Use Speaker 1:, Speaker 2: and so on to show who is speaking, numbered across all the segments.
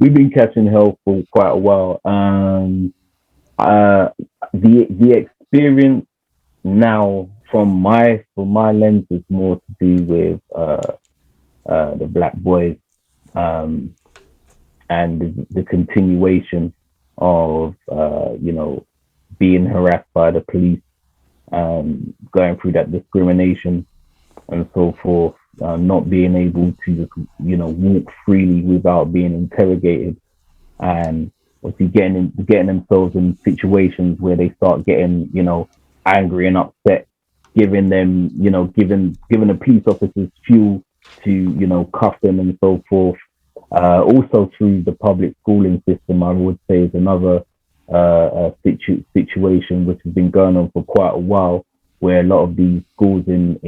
Speaker 1: we've been catching hell for quite a while. Uh, the experience now from my lens is more to do with the black boys, um, and the continuation of being harassed by the police, going through that discrimination and so forth, not being able to just walk freely without being interrogated, and obviously getting themselves in situations where they start getting angry and upset, giving them giving the police officers fuel to cuff them and so forth. Also through the public schooling system, I would say is another situation which has been going on for quite a while, where a lot of these schools in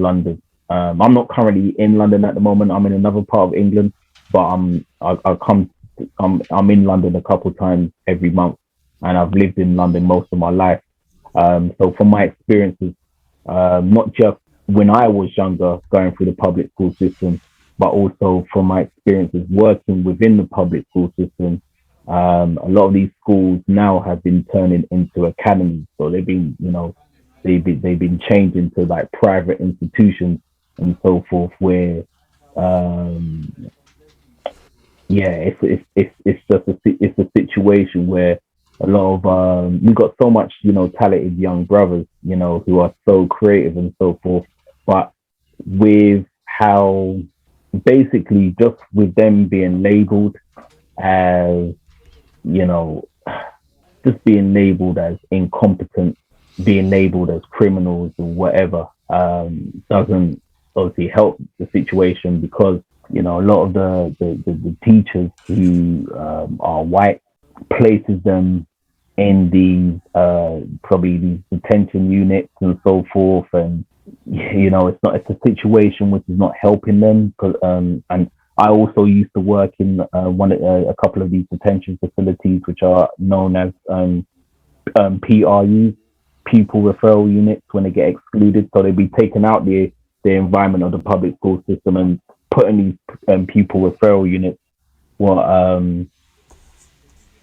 Speaker 1: London. I'm not currently in London at the moment. I'm in another part of England, but I'm in London a couple of times every month, and I've lived in London most of my life. So from my experiences, not just when I was younger going through the public school system, but also from my experiences working within the public school system, a lot of these schools now have been turning into academies. So they've been changed into like private institutions and so forth, where um, yeah, it's a situation where a lot of we've got so much talented young brothers who are so creative and so forth, but with how basically just with them being labeled as you know just being labeled as incompetent, being labeled as criminals or whatever, doesn't obviously help the situation, because a lot of the teachers who are white places them in these probably these detention units and so forth, and it's a situation which is not helping them. And I also used to work in a couple of these detention facilities, which are known as PRUs, pupil referral units, when they get excluded. So they'd be taken out the environment of the public school system and put in these pupil referral units, what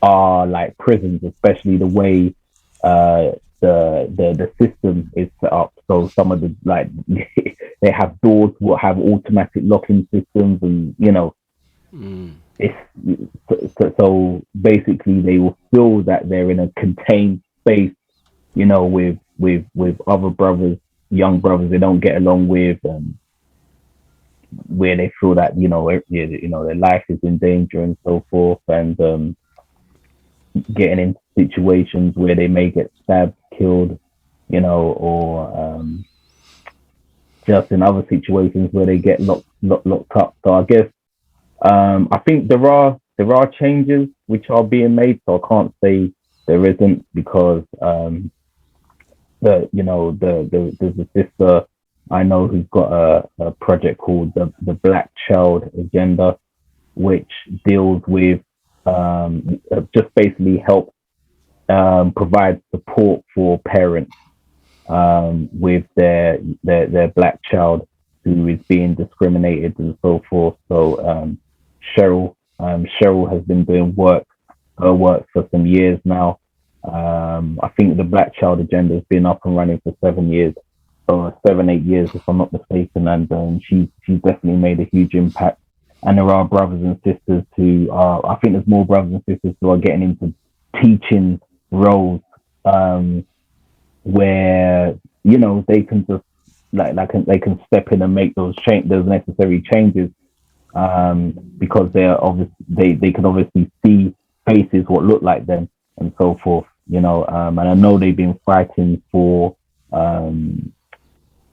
Speaker 1: are like prisons, especially the way the system is set up. So some of the like they have doors will have automatic locking systems, and
Speaker 2: Mm.
Speaker 1: it's so basically they will feel that they're in a contained space, with other brothers, young brothers they don't get along with, and where they feel that their life is in danger and so forth, and getting into situations where they may get stabbed, killed, or just in other situations where they get locked up. So I guess I think there are changes which are being made. So I can't say there isn't, because there's a sister I know who's got a project called the Black Child Agenda, which deals with just basically help provide support for parents with their black child who is being discriminated and so forth. So Cheryl has been doing her work for some years now. I think the Black Child Agenda has been up and running for 7 years, or 7, 8 years, if I'm not mistaken, and she's definitely made a huge impact. And there are brothers and sisters who are, I think there's more brothers and sisters who are getting into teaching roles, where they can just they can step in and make those necessary changes, because they can obviously see faces what look like them and so forth. And I know they've been fighting for um,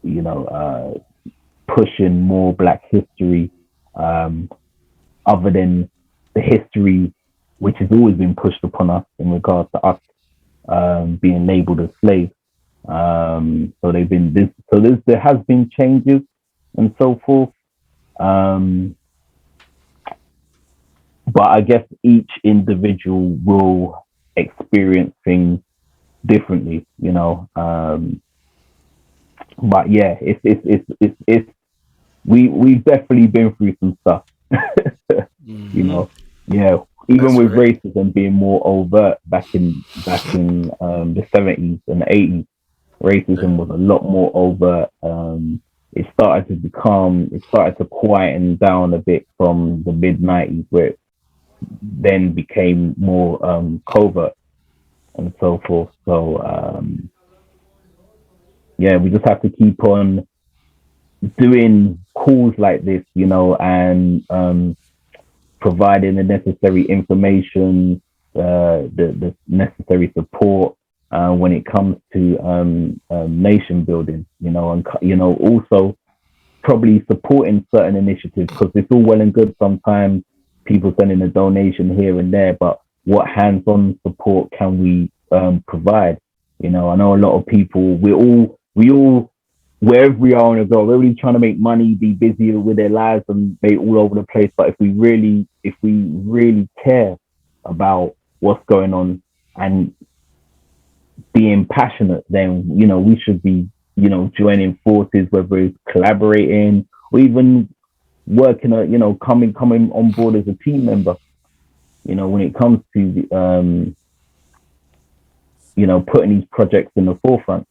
Speaker 1: you know pushing more Black history, um, other than the history which has always been pushed upon us in regards to us being labeled as slaves. So they've been this. So there has been changes and so forth. Um, but I guess each individual will experience things differently. But yeah, we've definitely been through some stuff. you
Speaker 2: Hmm.
Speaker 1: know. Yeah, even
Speaker 2: That's
Speaker 1: with
Speaker 2: correct.
Speaker 1: racism being more overt back in the 70s and the 80s,
Speaker 2: Yeah.
Speaker 1: racism was a lot more overt. It started to quieten down a bit from the mid 90s, where it then became more covert and so forth. So yeah, we just have to keep on doing calls like this, and providing the necessary information, the necessary support when it comes to nation building, and also probably supporting certain initiatives, because it's all well and good sometimes people sending a donation here and there, but what hands-on support can we provide? I know a lot of people. We all wherever we are in the world, we're really trying to make money, be busy with their lives, and be all over the place. But if we really care about what's going on and being passionate, then we should be joining forces, whether it's collaborating or even working, coming on board as a team member. When it comes to putting these projects in the forefront.